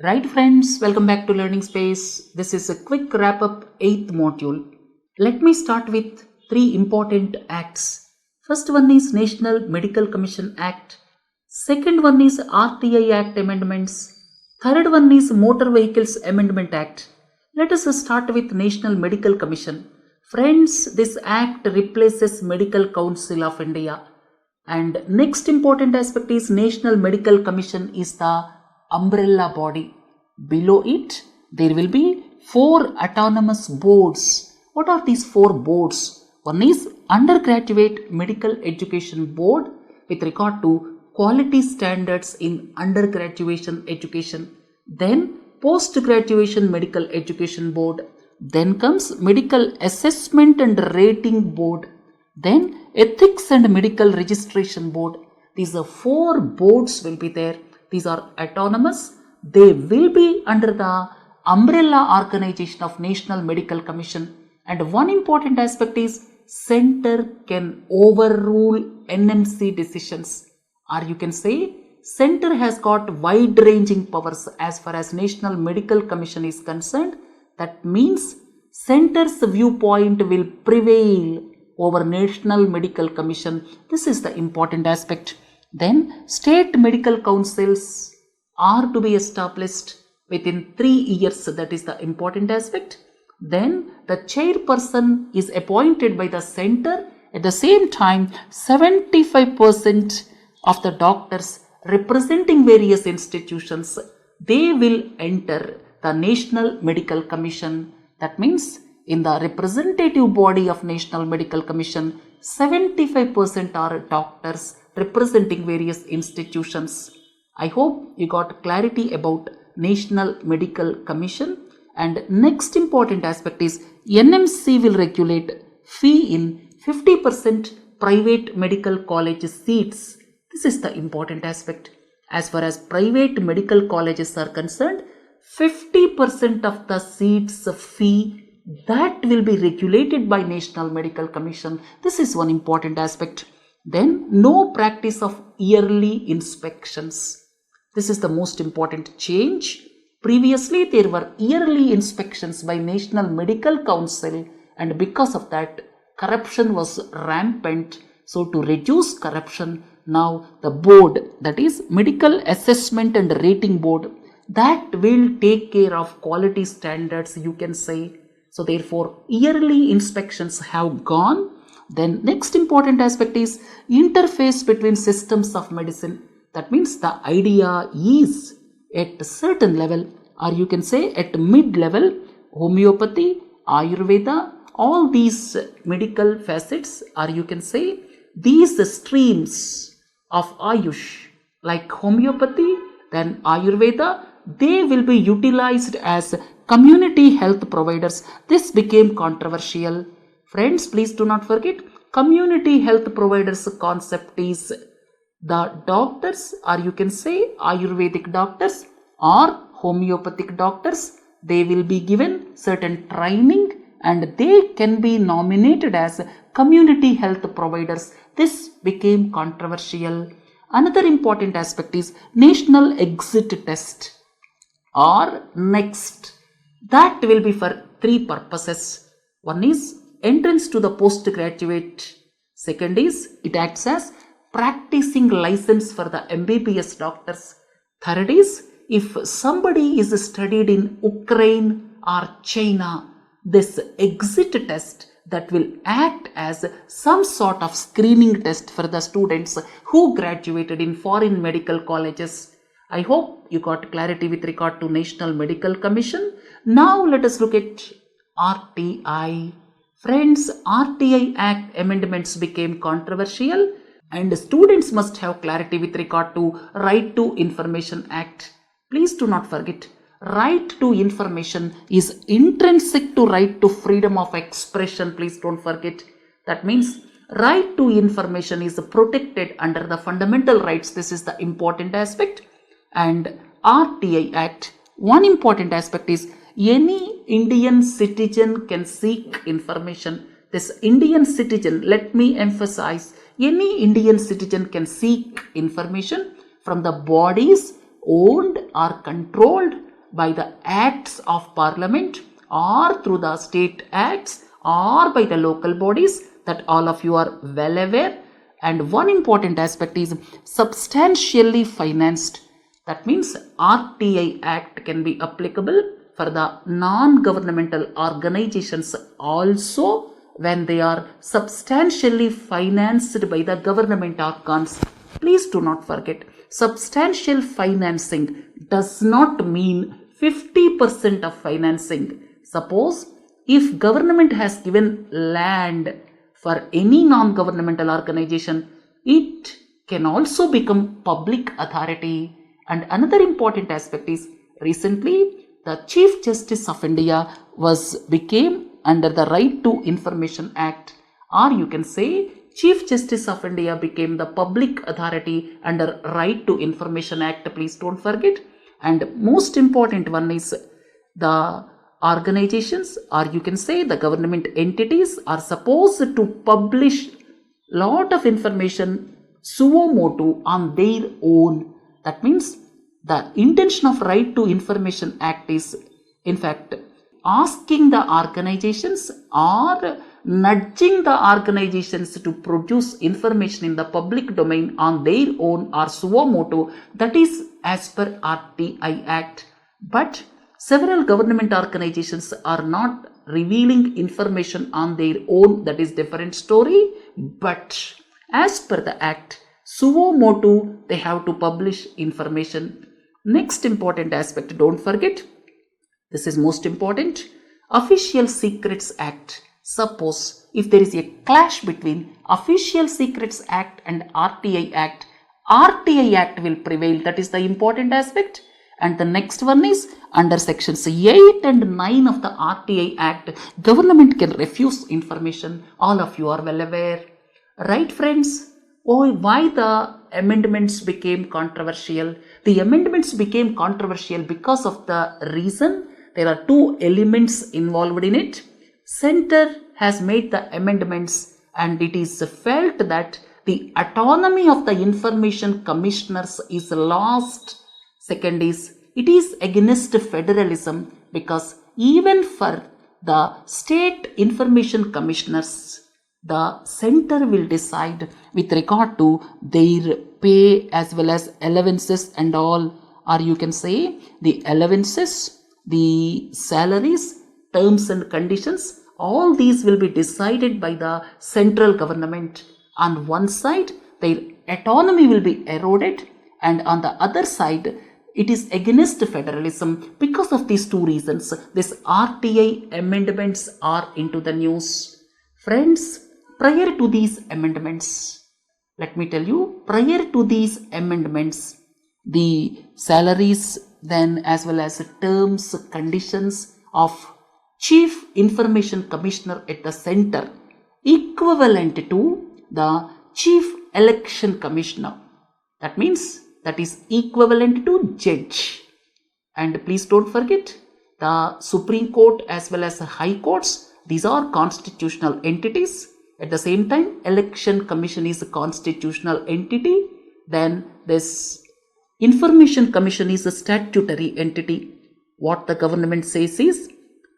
Right friends, welcome back to Learning Space. This is a quick wrap-up 8th module. Let me start with 3 important acts. First one is National Medical Commission Act. Second one is RTI Act amendments. Third one is Motor Vehicles Amendment Act. Let us start with National Medical Commission. Friends, this act replaces Medical Council of India. And next important aspect is National Medical Commission is the umbrella body. Below it, there will be 4 autonomous boards. What are these 4 boards? One is Undergraduate Medical Education Board with regard to quality standards in undergraduate education. Then Post-Graduation Medical Education Board. Then comes Medical Assessment and Rating Board. Then Ethics and Medical Registration Board. These are 4 boards will be there. These are autonomous. They will be under the umbrella organization of National Medical Commission. And one important aspect is center can overrule NMC decisions. Or you can say center has got wide-ranging powers as far as National Medical Commission is concerned. That means center's viewpoint will prevail over National Medical Commission. This is the important aspect. Then state medical councils are to be established within 3 years. That is the important aspect. Then the chairperson is appointed by the center. At the same time, 75% of the doctors representing various institutions, they will enter the National Medical Commission. That means in the representative body of National Medical Commission, 75% are doctors representing various institutions. I hope you got clarity about National Medical Commission. And next important aspect is NMC will regulate fee in 50% private medical college seats. This is the important aspect. As far as private medical colleges are concerned, 50% of the seats fee that will be regulated by National Medical Commission. This is one important aspect. Then no practice of yearly inspections. This is the most important change. Previously there were yearly inspections by National Medical Council, and because of that corruption was rampant. So to reduce corruption, now the board, that is Medical Assessment and Rating Board, that will take care of quality standards, you can say. So therefore yearly inspections have gone. Then next important aspect is interface between systems of medicine. That means the idea is at a certain level, or you can say at mid-level, homeopathy, Ayurveda, all these medical facets, or you can say these streams of Ayush like homeopathy, then Ayurveda, they will be utilized as community health providers. This became controversial. Friends, please do not forget, community health providers concept is the doctors, or you can say Ayurvedic doctors or homeopathic doctors, they will be given certain training and they can be nominated as community health providers. This became controversial. Another important aspect is National Exit Test or NEXT. That will be for 3 purposes. One is entrance to the postgraduate. Second is it acts as practicing license for the MBBS doctors. Third is if somebody is studied in Ukraine or China, this exit test that will act as some sort of screening test for the students who graduated in foreign medical colleges. I hope you got clarity with regard to National Medical Commission. Now let us look at RTI. Friends, RTI Act amendments became controversial and students must have clarity with regard to Right to Information Act. Please do not forget, right to information is intrinsic to right to freedom of expression. Please don't forget. That means right to information is protected under the fundamental rights. This is the important aspect. And RTI Act, one important aspect is any Indian citizen can seek information. This Indian citizen, let me emphasize, any Indian citizen can seek information from the bodies owned or controlled by the acts of parliament or through the state acts or by the local bodies, that all of you are well aware. And one important aspect is substantially financed. That means RTI Act can be applicable for the non-governmental organizations also when they are substantially financed by the government organs. Please do not forget, substantial financing does not mean 50% of financing. Suppose if government has given land for any non-governmental organization, it can also become public authority. And another important aspect is, recently the Chief Justice of India became under the Right to Information Act, or you can say Chief Justice of India became the public authority under Right to Information Act. Please don't forget. And most important one is the organizations, or you can say the government entities, are supposed to publish lot of information suo motu on their own. That means the intention of Right to Information Act is, in fact, asking the organizations or nudging the organizations to produce information in the public domain on their own or suo motu. That is as per RTI Act. But several government organizations are not revealing information on their own. That is different story. But as per the Act, suo motu, they have to publish information. Next important aspect, don't forget, this is most important, Official Secrets Act. Suppose if there is a clash between Official Secrets Act and RTI Act, RTI Act will prevail. That is the important aspect. And the next one is, under sections 8 and 9 of the RTI Act, government can refuse information. All of you are well aware. Right, friends? Oh, why the amendments became controversial? The amendments became controversial because of the reason there are two elements involved in it. Center has made the amendments and it is felt that the autonomy of the information commissioners is lost. Second is, it is against federalism because even for the state information commissioners, the center will decide with regard to their pay as well as allowances and all, or you can say the allowances, the salaries, terms and conditions, all these will be decided by the central government. On one side, their autonomy will be eroded, and on the other side, it is against federalism. Because of these two reasons, these RTI amendments are into the news. Friends, prior to these amendments, let me tell you, prior to these amendments, the salaries then as well as terms, conditions of Chief Information Commissioner at the center equivalent to the Chief Election Commissioner. That means that is equivalent to judge. And please don't forget, the Supreme Court as well as the High Courts, these are constitutional entities. At the same time, Election Commission is a constitutional entity. Then this Information Commission is a statutory entity. What the government says is,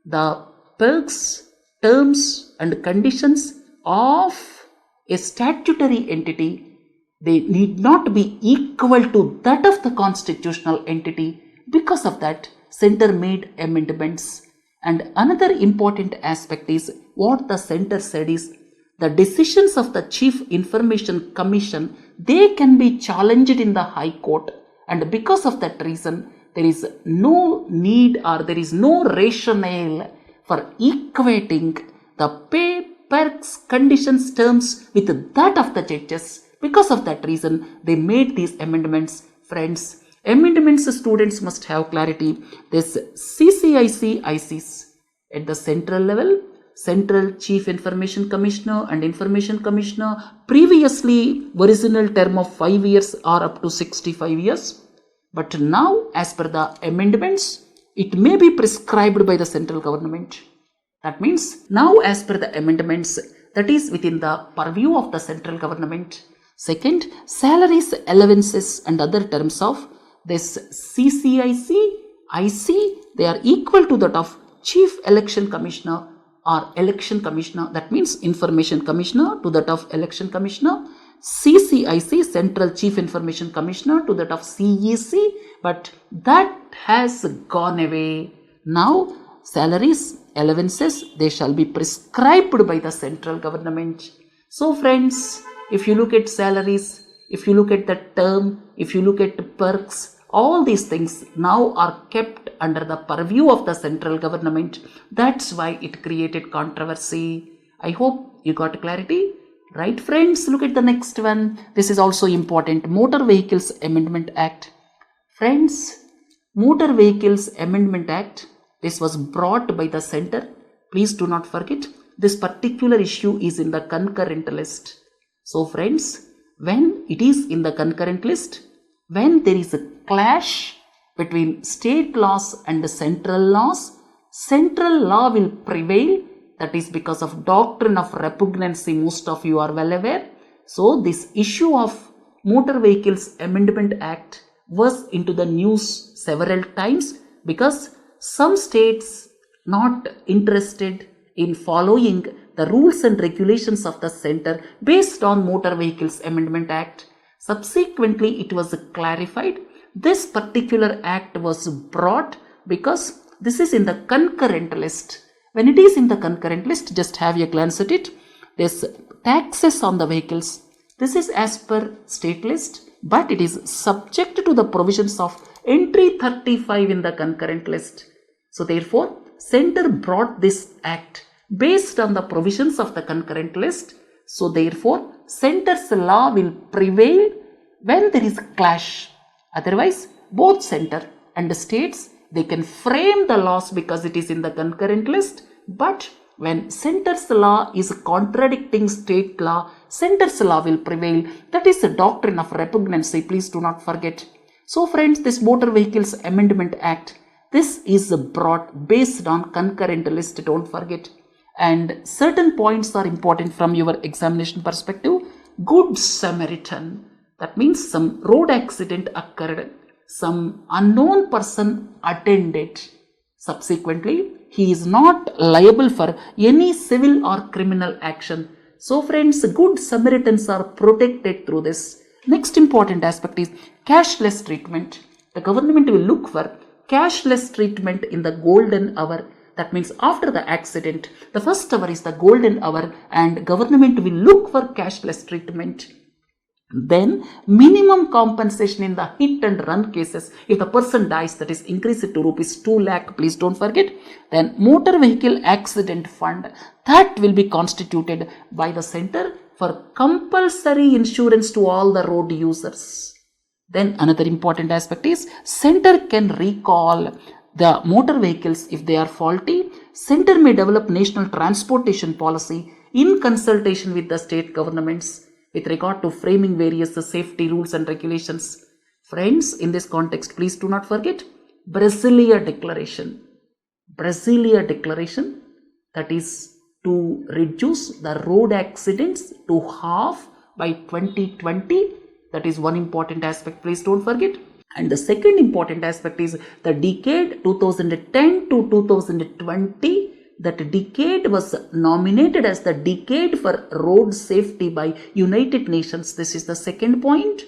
the perks, terms and conditions of a statutory entity, they need not be equal to that of the constitutional entity. Because of that, center made amendments. And another important aspect is, what the center said is, the decisions of the Chief Information Commission, they can be challenged in the High Court. And because of that reason, there is no need or there is no rationale for equating the pay, perks, conditions, terms with that of the judges. Because of that reason, they made these amendments. Friends, amendments students must have clarity. This CCIC ICs at the central level, Central Chief Information Commissioner and Information Commissioner, previously original term of 5 years or up to 65 years. But now, as per the amendments, it may be prescribed by the central government. That means now as per the amendments, that is within the purview of the central government. Second, salaries, allowances and other terms of this CCIC IC, they are equal to that of Chief Election Commissioner or Election Commissioner, that means Information Commissioner to that of Election Commissioner. CCIC, Central Chief Information Commissioner to that of CEC, but that has gone away. Now salaries, allowances, they shall be prescribed by the central government. So friends, if you look at salaries, if you look at the term, if you look at perks, all these things now are kept under the purview of the central government. That's why it created controversy. I hope you got clarity. Right friends, look at the next one. This is also important. Motor Vehicles Amendment Act. Friends, Motor Vehicles Amendment Act, this was brought by the center. Please do not forget, this particular issue is in the concurrent list. So friends, when it is in the concurrent list, when there is a clash between state laws and the central laws, central law will prevail. That is because of doctrine of repugnancy, most of you are well aware. So this issue of Motor Vehicles Amendment Act was into the news several times because some states not interested in following the rules and regulations of the center based on Motor Vehicles Amendment Act. Subsequently, it was clarified. This particular act was brought because this is in the concurrent list. When it is in the concurrent list, just have a glance at it. There's taxes on the vehicles. This is as per state list, but it is subject to the provisions of entry 35 in the concurrent list. So therefore, center brought this act based on the provisions of the concurrent list. So therefore, center's law will prevail when there is a clash. Otherwise, both center and the states, they can frame the laws because it is in the concurrent list, but when center's law is contradicting state law, center's law will prevail. That is the doctrine of repugnancy. Please do not forget. So friends, this Motor Vehicles Amendment Act, this is brought based on concurrent list. Don't forget. And certain points are important from your examination perspective. Good Samaritan. That means some road accident occurred. Some unknown person attended. Subsequently, he is not liable for any civil or criminal action. So friends, good Samaritans are protected through this. Next important aspect is cashless treatment. The government will look for cashless treatment in the golden hour. That means after the accident, the first hour is the golden hour and government will look for cashless treatment. Then minimum compensation in the hit and run cases. If the person dies, that is increased to rupees 2 lakh. Please don't forget. Then motor vehicle accident fund, that will be constituted by the center for compulsory insurance to all the road users. Then another important aspect is center can recall the motor vehicles if they are faulty. Center may develop national transportation policy in consultation with the state governments with regard to framing various safety rules and regulations. Friends, in this context, please do not forget Brasilia Declaration. Brasilia Declaration, that is to reduce the road accidents to half by 2020. That is one important aspect. Please don't forget. And the second important aspect is the decade 2010 to 2020. That decade was nominated as the decade for road safety by United Nations. This is the second point.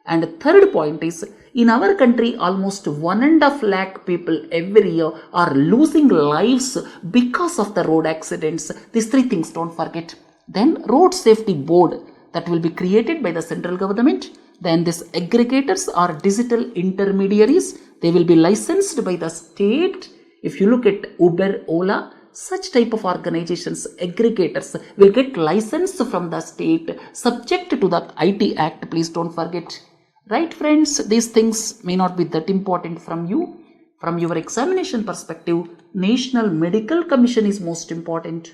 And the third point is, in our country, almost 1.5 lakh people every year are losing lives because of the road accidents. These three things don't forget. Then road safety board that will be created by the central government. Then these aggregators are digital intermediaries. They will be licensed by the state. If you look at Uber, Ola, such type of organizations, aggregators, will get license from the state subject to the IT Act. Please don't forget. Right, friends, these things may not be that important from you. From your examination perspective, National Medical Commission is most important.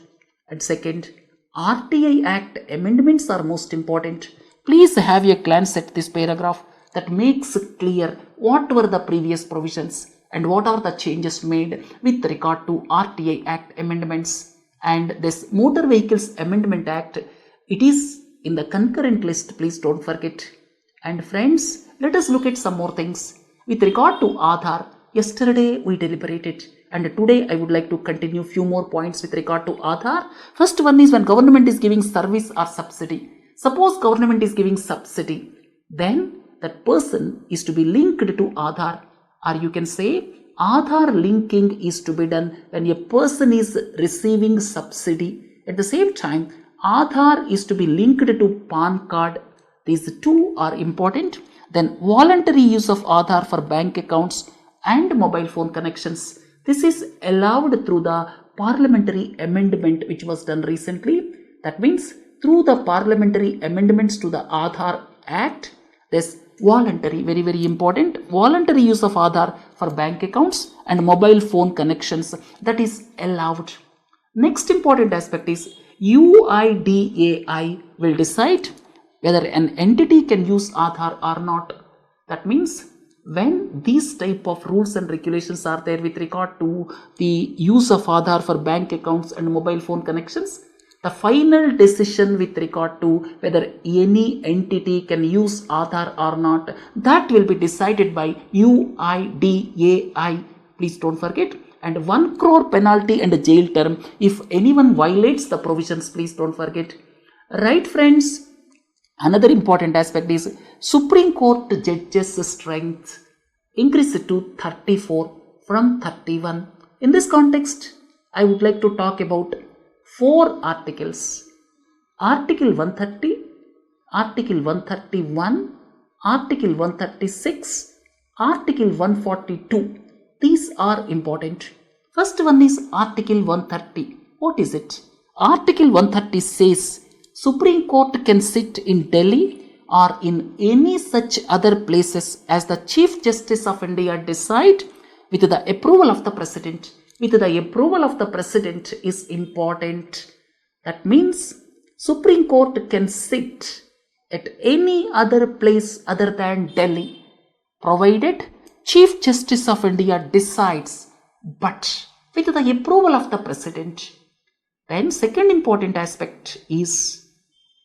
And second, RTI Act amendments are most important. Please have a glance at this paragraph that makes clear what were the previous provisions and what are the changes made with regard to RTI Act amendments. And this Motor Vehicles Amendment Act, it is in the concurrent list. Please don't forget. And friends, let us look at some more things. With regard to Aadhaar, Yesterday we deliberated, and today I would like to continue few more points with regard to Aadhaar. First one is when government is giving service or subsidy. Suppose government is giving subsidy, then that person is to be linked to Aadhaar, or you can say Aadhaar linking is to be done when a person is receiving subsidy. At the same time, Aadhaar is to be linked to PAN card. These two are important. Then voluntary use of Aadhaar for bank accounts and mobile phone connections. This is allowed through the parliamentary amendment which was done recently. That means through the parliamentary amendments to the Aadhaar Act, this voluntary, very, very important, voluntary use of Aadhaar for bank accounts and mobile phone connections, that is allowed. Next important aspect is UIDAI will decide whether an entity can use Aadhaar or not. That means when these type of rules and regulations are there with regard to the use of Aadhaar for bank accounts and mobile phone connections, the final decision with regard to whether any entity can use Aadhaar or not, that will be decided by UIDAI. Please don't forget. And 1 crore penalty and a jail term if anyone violates the provisions. Please don't forget. Right, friends? Another important aspect is Supreme Court judges' strength increased to 34 from 31. In this context, I would like to talk about 4 articles. Article 130, Article 131, Article 136, Article 142. These are important. First one is Article 130. What is it? Article 130 says Supreme Court can sit in Delhi or in any such other places as the Chief Justice of India decide with the approval of the President. With the approval of the President is important. That means Supreme Court can sit at any other place other than Delhi, provided Chief Justice of India decides, but with the approval of the President. Then second important aspect is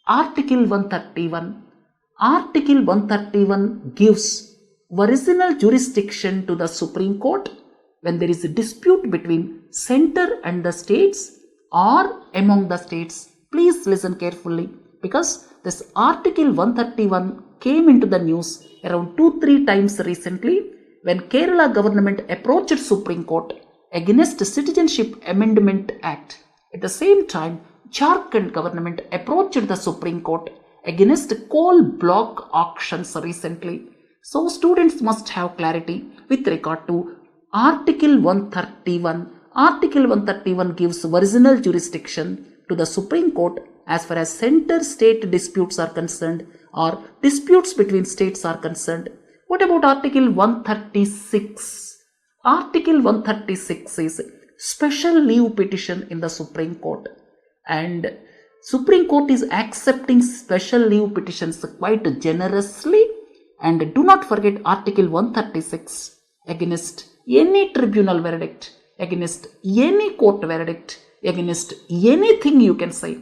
Article 131. Article 131 gives original jurisdiction to the Supreme Court when there is a dispute between center and the states or among the states. Please listen carefully, because this Article 131 came into the news around 2-3 times recently when Kerala government approached Supreme Court against Citizenship Amendment Act. At the same time, Jharkhand government approached the Supreme Court against coal block auctions recently. So students must have clarity with regard to Article 131. Article 131 gives original jurisdiction to the Supreme Court as far as center-state disputes are concerned or disputes between states are concerned. What about Article 136? Article 136 is special leave petition in the Supreme Court, and Supreme Court is accepting special leave petitions quite generously. And do not forget Article 136 against any tribunal verdict, against any court verdict, against anything you can say.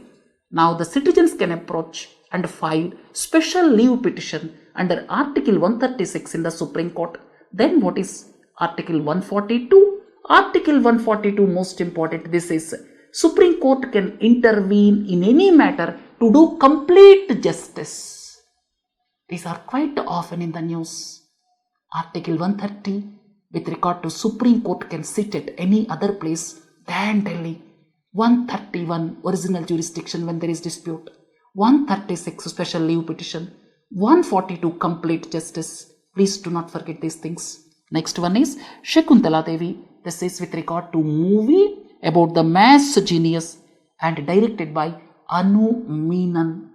Now the citizens can approach and file special leave petition under Article 136 in the Supreme Court. Then what is Article 142? Article 142, most important, this is Supreme Court can intervene in any matter to do complete justice. These are quite often in the news. Article 130 with regard to Supreme Court can sit at any other place than Delhi. 131 original jurisdiction when there is dispute. 136 special leave petition. 142 complete justice. Please do not forget these things. Next one is Shakuntala Devi. This is with regard to movie about the mass genius and directed by Anu Menon.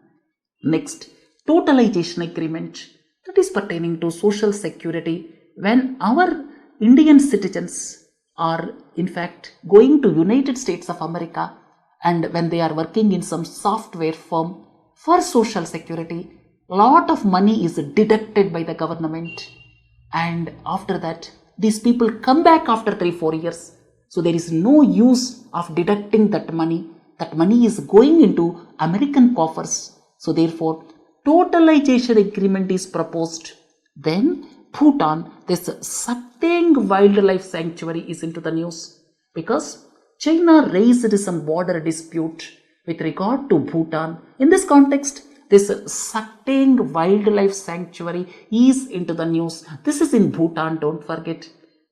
Next, totalization agreement, that is pertaining to social security. When our Indian citizens are in fact going to United States of America, and when they are working in some software firm for social security, lot of money is deducted by the government, and after that these people come back after 3-4 years. So there is no use of deducting that money. That money is going into American coffers. So therefore, totalization agreement is proposed. Then Bhutan, this Sakteng wildlife sanctuary is into the news because China raised some border dispute with regard to Bhutan. In this context, this Sakteng wildlife sanctuary is into the news. This is in Bhutan, don't forget.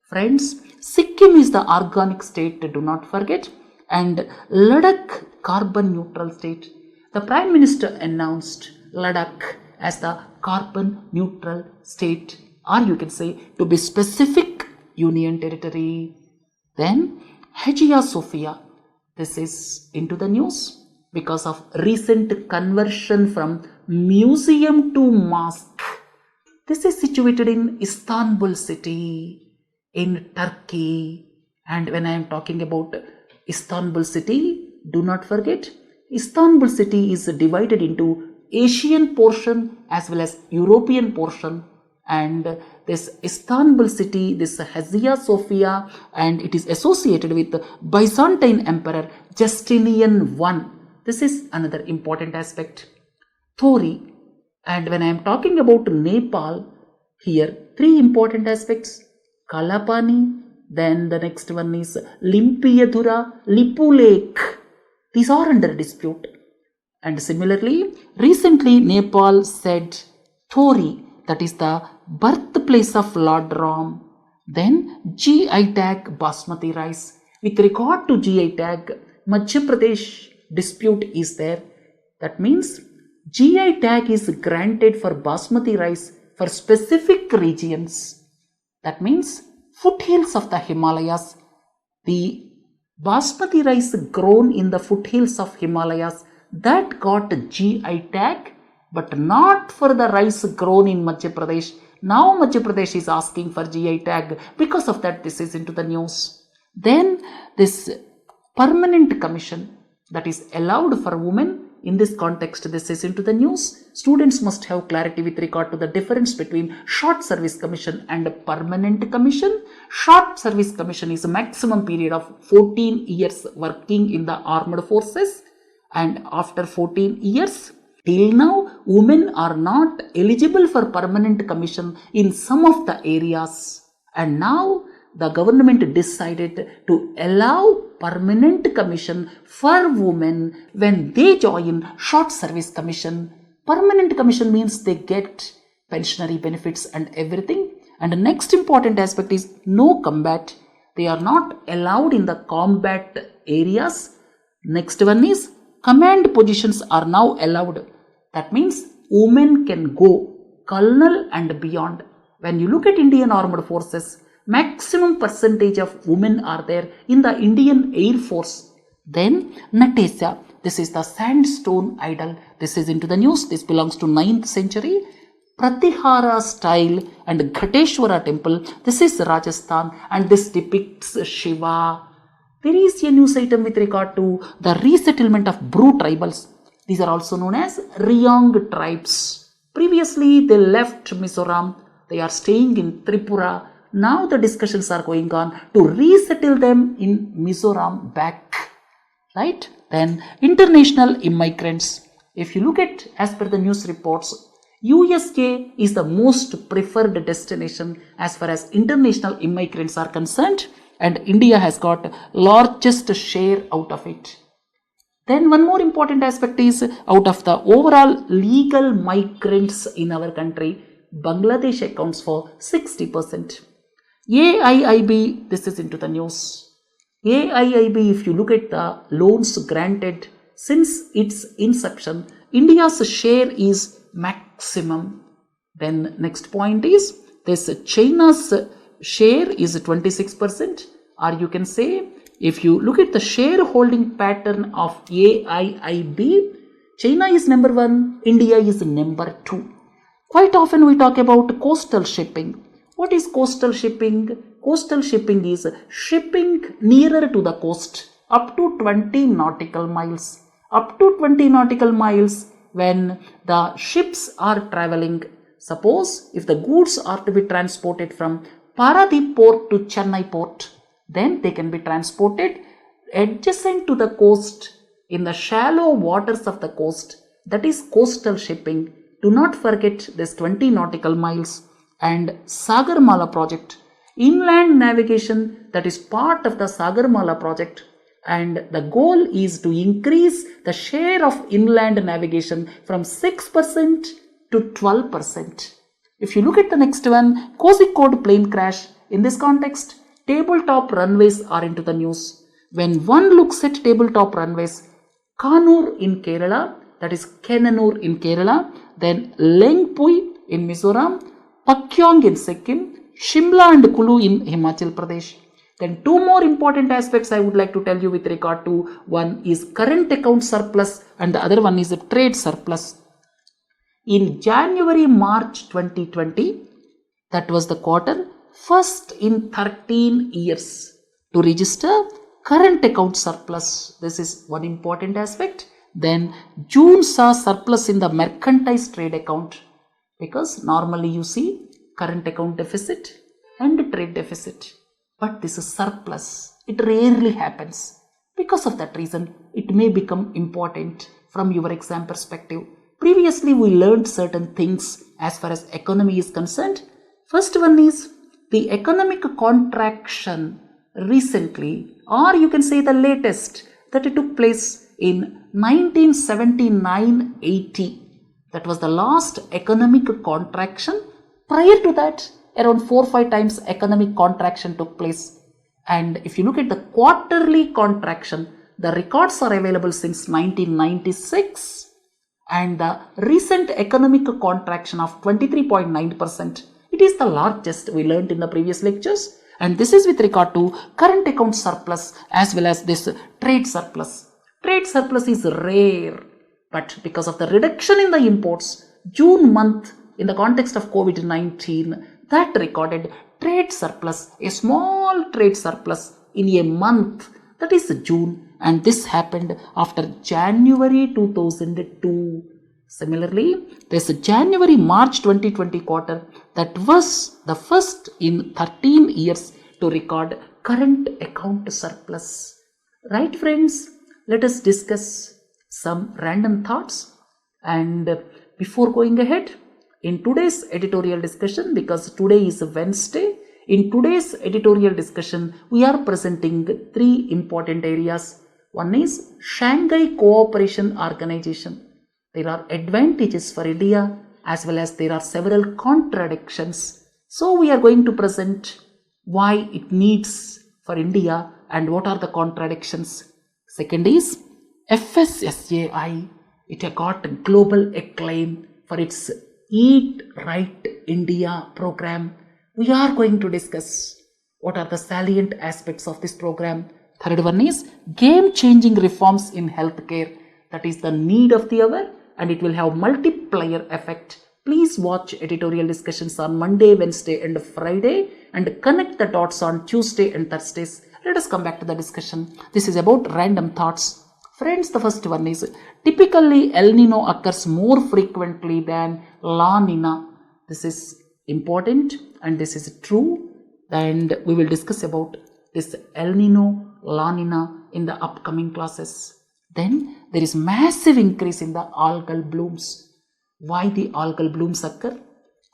Friends, Sikkim is the organic state, do not forget, and Ladakh carbon neutral state. The Prime Minister announced Ladakh as the carbon neutral state, or you can say to be specific union territory. Then Hagia Sophia, this is into the news because of recent conversion from museum to mosque. This is situated in Istanbul city in Turkey. And when I am talking about Istanbul city, do not forget, Istanbul city is divided into Asian portion as well as European portion. And this Istanbul city, this Hagia Sophia, and it is associated with the Byzantine Emperor Justinian I. This is another important aspect. Thori. And when I am talking about Nepal, here three important aspects. Kalapani, then the next one is Limpiyadhura, Lipu Lake. These are under dispute. And similarly, recently Nepal said Thori, that is the birthplace of Lord Ram. Then GI tag Basmati rice. With regard to GI tag, Madhya Pradesh dispute is there. That means GI tag is granted for Basmati rice for specific regions. That means foothills of the Himalayas. The Basmati rice grown in the foothills of Himalayas, that got GI tag, but not for the rice grown in Madhya Pradesh. Now Madhya Pradesh is asking for GI tag. Because of that, this is into the news. Then this permanent commission that is allowed for women. In this context, this is into the news. Students must have clarity with regard to the difference between short service commission and permanent commission. Short service commission is a maximum period of 14 years working in the armed forces. And after 14 years, till now, women are not eligible for permanent commission in some of the areas. And now, the government decided to allow permanent commission for women when they join short service commission. Permanent commission means they get pensionary benefits and everything. And the next important aspect is no combat. They are not allowed in the combat areas. Next one is command positions are now allowed. That means women can go colonel and beyond. When you look at Indian Armed Forces, maximum percentage of women are there in the Indian Air Force. Then Natesya, this is the sandstone idol. This is into the news. This belongs to 9th century. Pratihara style and Ghateshwara temple. This is Rajasthan and this depicts Shiva. There is a news item with regard to the resettlement of Bru tribals. These are also known as Riyong tribes. Previously they left Mizoram. They are staying in Tripura. Now the discussions are going on to resettle them in Mizoram back. Right? Then international immigrants. If you look at as per the news reports, USA is the most preferred destination as far as international immigrants are concerned, and India has got largest share out of it. Then one more important aspect is out of the overall legal migrants in our country, Bangladesh accounts for 60%. AIIB, this is into the news. AIIB, if you look at the loans granted since its inception, India's share is maximum. Then next point is this China's share is 26%, or you can say if you look at the shareholding pattern of AIIB, China is number 1, India is number 2. Quite often we talk about coastal shipping. What is coastal shipping? Coastal shipping is shipping nearer to the coast up to 20 nautical miles. Up to 20 nautical miles when the ships are traveling. Suppose if the goods are to be transported from Paradip port to Chennai port, then they can be transported adjacent to the coast in the shallow waters of the coast. That is coastal shipping. Do not forget this 20 nautical miles. and Sagarmala project. Inland navigation, that is part of the Sagarmala project, and the goal is to increase the share of inland navigation from 6% to 12%. If you look at the next one, Kozhikode plane crash. In this context, tabletop runways are into the news. When one looks at tabletop runways, Kannur in Kerala, that is Kenanur in Kerala, then Lengpui in Mizoram, Pakyong in Sikkim, Shimla and Kulu in Himachal Pradesh. Then two more important aspects I would like to tell you with regard to, one is current account surplus and the other one is a trade surplus. In January-March 2020, that was the quarter, first in 13 years to register current account surplus. This is one important aspect. Then June saw surplus in the mercantile trade account, because normally you see current account deficit and trade deficit. But this is surplus. It rarely happens. Because of that reason, it may become important from your exam perspective. Previously, we learned certain things as far as economy is concerned. First one is the economic contraction recently, or you can say the latest, that it took place in 1979-80. That was the last economic contraction. Prior to that, around 4 or 5 times economic contraction took place. And if you look at the quarterly contraction, the records are available since 1996. And the recent economic contraction of 23.9%, it is the largest we learned in the previous lectures. And this is with regard to current account surplus as well as this trade surplus. Trade surplus is rare, but because of the reduction in the imports, June month in the context of COVID-19, that recorded trade surplus, a small trade surplus in a month, that is June, and this happened after January 2002. Similarly, there's a January-March 2020 quarter that was the first in 13 years to record current account surplus. Right, friends? Let us discuss some random thoughts. And before going ahead, in today's editorial discussion, because today is Wednesday, in today's editorial discussion, we are presenting 3 important areas. One is Shanghai Cooperation Organization. There are advantages for India as well as there are several contradictions. So we are going to present why it needs for India and what are the contradictions. Second is FSSAI. It got global acclaim for its Eat Right India program. We are going to discuss what are the salient aspects of this program. Third one is game-changing reforms in healthcare. That is the need of the hour and it will have multiplier effect. Please watch editorial discussions on Monday, Wednesday and Friday and connect the dots on Tuesday and Thursdays. Let us come back to the discussion. This is about random thoughts. Friends, the first one is typically El Nino occurs more frequently than La Nina. This is important and this is true, and we will discuss about this El Nino, La Nina in the upcoming classes. Then there is massive increase in the algal blooms. Why the algal blooms occur?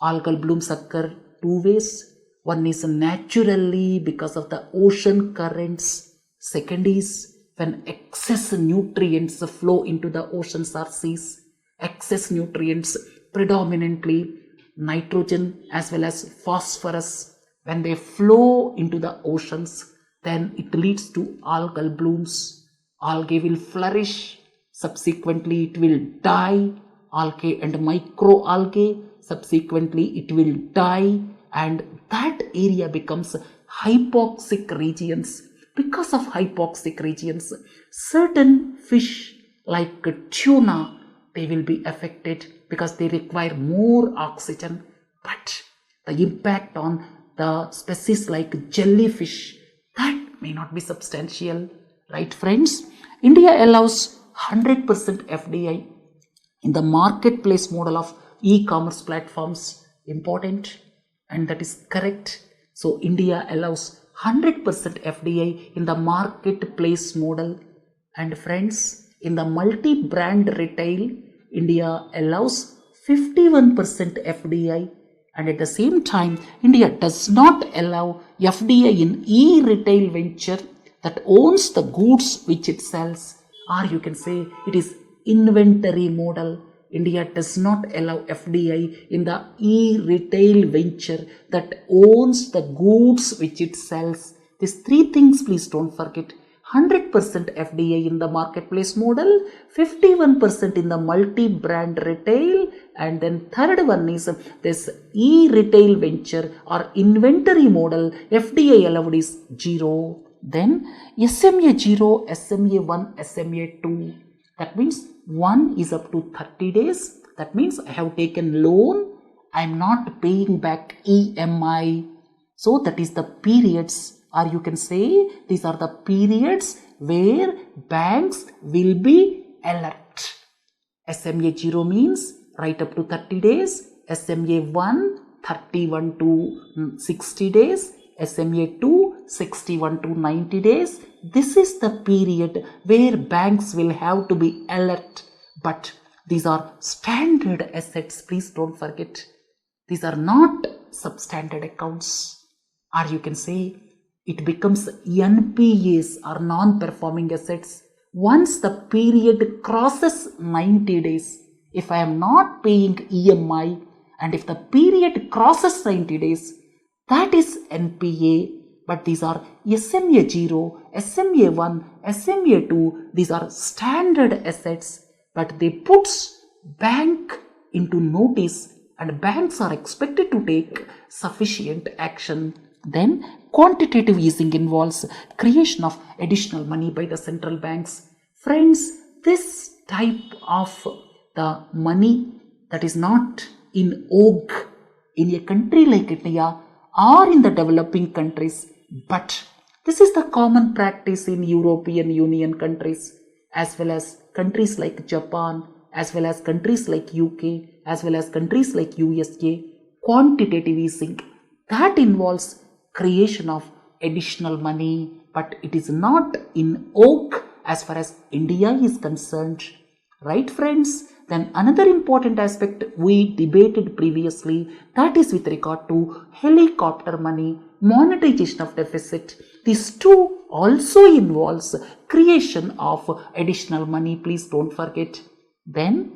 Algal blooms occur 2 ways. One is naturally because of the ocean currents. Second is when excess nutrients flow into the oceans or seas. Excess nutrients, predominantly nitrogen as well as phosphorus, when they flow into the oceans, then it leads to algal blooms. Algae will flourish, subsequently it will die. Algae and microalgae, subsequently it will die, and that area becomes hypoxic regions. Because of hypoxic regions, certain fish like tuna, they will be affected because they require more oxygen. But the impact on the species like jellyfish, that may not be substantial. Right, friends? India allows 100% FDI in the marketplace model of e-commerce platforms. Important, and that is correct. So India allows 100% FDI in the marketplace model. And friends, in the multi-brand retail, India allows 51% FDI, And at the same time, India does not allow FDI in e-retail venture that owns the goods which it sells, or you can say it is inventory model. India does not allow FDI in the e-retail venture that owns the goods which it sells. These three things please don't forget. 100% FDI in the marketplace model, 51% in the multi-brand retail, and then third one is this e-retail venture or inventory model. FDI allowed is 0. Then SMA 0, SMA 1, SMA 2. That means 1 is up to 30 days. That means I have taken loan. I am not paying back EMI. So that is the periods, or you can say these are the periods where banks will be alert. SMA 0 means right up to 30 days. SMA 1, 31 to 60 days. SMA 2, 61 to 90 days. This is the period where banks will have to be alert. But these are standard assets. Please don't forget. These are not substandard accounts. Or you can say it becomes NPAs or non-performing assets once the period crosses 90 days. If I am not paying EMI and if the period crosses 90 days, that is NPA. But these are SMA 0, SMA 1, SMA 2. These are standard assets, but they put bank into notice and banks are expected to take sufficient action. Then quantitative easing involves creation of additional money by the central banks. Friends, this type of the money that is not in vogue in a country like India or in the developing countries, but this is the common practice in European Union countries as well as countries like Japan, as well as countries like UK, as well as countries like USA. Quantitative easing that involves creation of additional money, but it is not in vogue as far as India is concerned. Right, friends? Then another important aspect we debated previously, that is with regard to helicopter money, monetization of deficit. These two also involves creation of additional money. Please don't forget. Then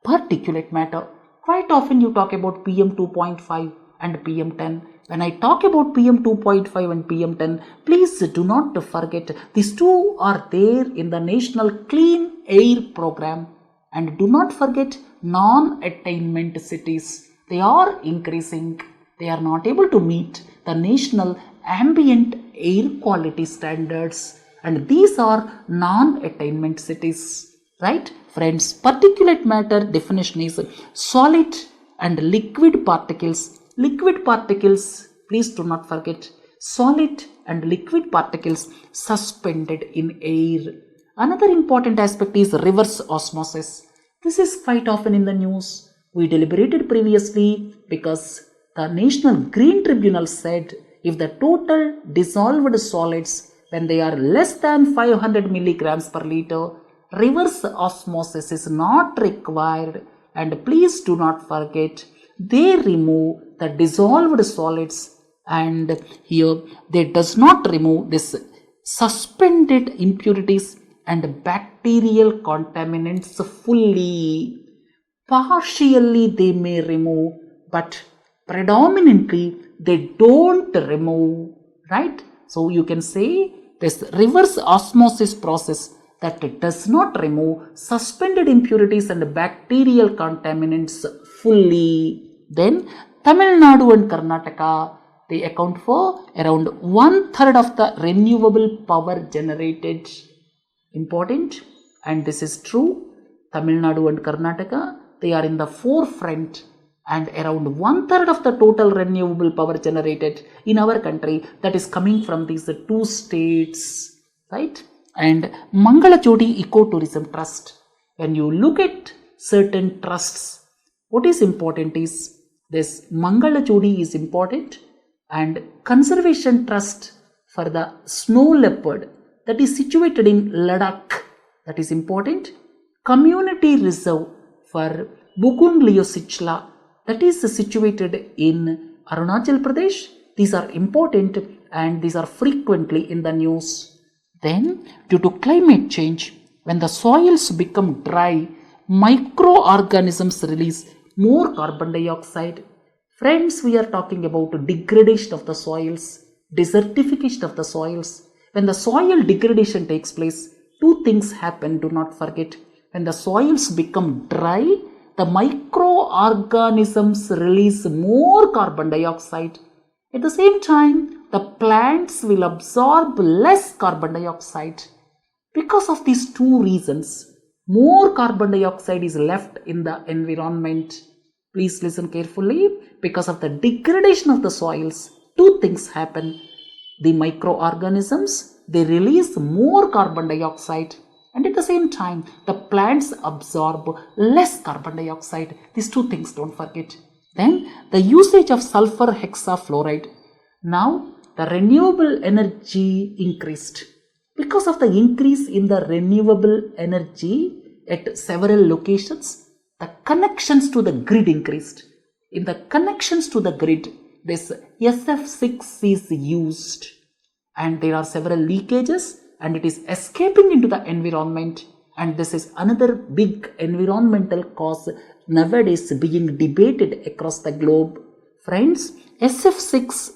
particulate matter. Quite often you talk about PM 2.5 and PM 10. When I talk about PM 2.5 and PM 10, please do not forget these two are there in the National Clean Air Program. And do not forget non-attainment cities. They are increasing. They are not able to meet the national ambient air quality standards. And these are non-attainment cities. Right? Friends, particulate matter definition is solid and liquid particles. Liquid particles, please do not forget, solid and liquid particles suspended in air. Another important aspect is reverse osmosis. This is quite often in the news. We deliberated previously because the National Green Tribunal said if the total dissolved solids when they are less than 500 milligrams per liter, reverse osmosis is not required. And please do not forget, they remove the dissolved solids and here they does not remove this suspended impurities and bacterial contaminants fully. Partially they may remove, but predominantly they don't remove, right? So you can say this reverse osmosis process that does not remove suspended impurities and bacterial contaminants fully. Then Tamil Nadu and Karnataka, they account for around 1/3 of the renewable power generated. Important, and this is true. Tamil Nadu and Karnataka, they are in the forefront, and around 1/3 of the total renewable power generated in our country that is coming from these two states, right? And Mangalajodi Ecotourism Trust. When you look at certain trusts, what is important is this Mangalajodi is important, and Conservation Trust for the snow leopard that is situated in Ladakh, that is important. Community Reserve for Bugun Leosichla that is situated in Arunachal Pradesh. These are important and these are frequently in the news. Then, due to climate change, when the soils become dry, microorganisms release more carbon dioxide. Friends, we are talking about degradation of the soils, desertification of the soils. When the soil degradation takes place, two things happen, do not forget. When the soils become dry, the microorganisms release more carbon dioxide. At the same time, the plants will absorb less carbon dioxide. Because of these two reasons, more carbon dioxide is left in the environment. Please listen carefully. Because of the degradation of the soils, two things happen. The microorganisms, they release more carbon dioxide, and at the same time, the plants absorb less carbon dioxide. These two things, don't forget. Then, the usage of sulfur hexafluoride. Now, the renewable energy increased. Because of the increase in the renewable energy at several locations, the connections to the grid increased. In the connections to the grid, this SF6 is used and there are several leakages and it is escaping into the environment, and this is another big environmental cause nowadays being debated across the globe. Friends, SF6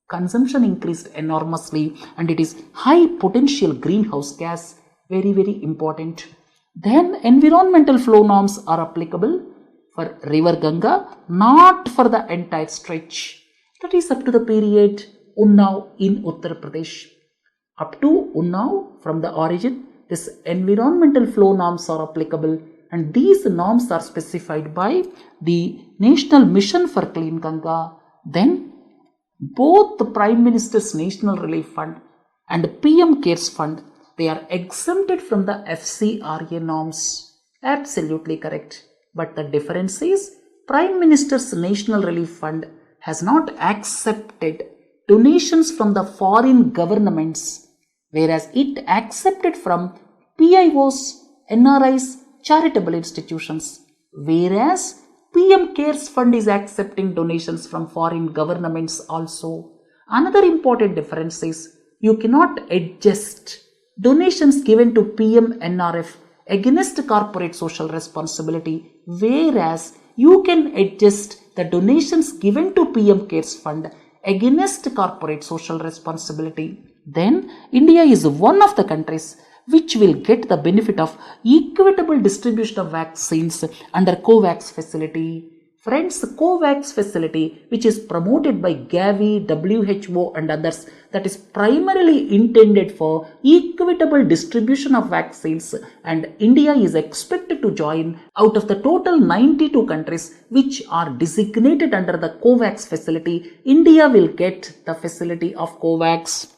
consumption increased enormously and it is high potential greenhouse gas, very, very important. Then environmental flow norms are applicable for river Ganga, not for the entire stretch. That is up to the period Unnao in Uttar Pradesh. Up to Unnao, from the origin, this environmental flow norms are applicable, and these norms are specified by the National Mission for Clean Ganga. Then both the Prime Minister's National Relief Fund and PM CARES Fund, they are exempted from the FCRA norms. Absolutely correct. But the difference is, Prime Minister's National Relief Fund has not accepted donations from the foreign governments, whereas it accepted from PIOs, NRIs, charitable institutions, whereas PM CARES Fund is accepting donations from foreign governments also. Another important difference is, you cannot adjust donations given to PM NRF against corporate social responsibility, whereas you can adjust the donations given to PM CARES Fund against corporate social responsibility. Then India is one of the countries which will get the benefit of equitable distribution of vaccines under COVAX facility. Friends, COVAX facility, which is promoted by Gavi, WHO and others, that is primarily intended for equitable distribution of vaccines, and India is expected to join out of the total 92 countries which are designated under the COVAX facility. India will get the facility of COVAX.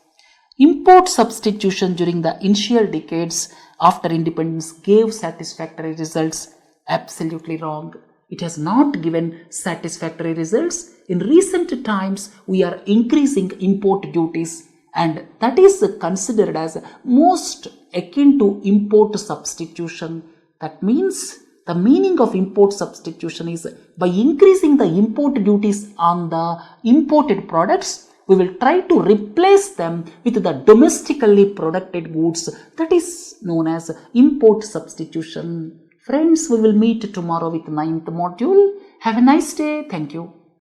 Import substitution during the initial decades after independence gave satisfactory results. Absolutely wrong. It has not given satisfactory results. In recent times, we are increasing import duties, and that is considered as most akin to import substitution. That means the meaning of import substitution is, by increasing the import duties on the imported products, we will try to replace them with the domestically produced goods. That is known as import substitution. Friends, we will meet tomorrow with 9th module. Have a nice day. Thank you.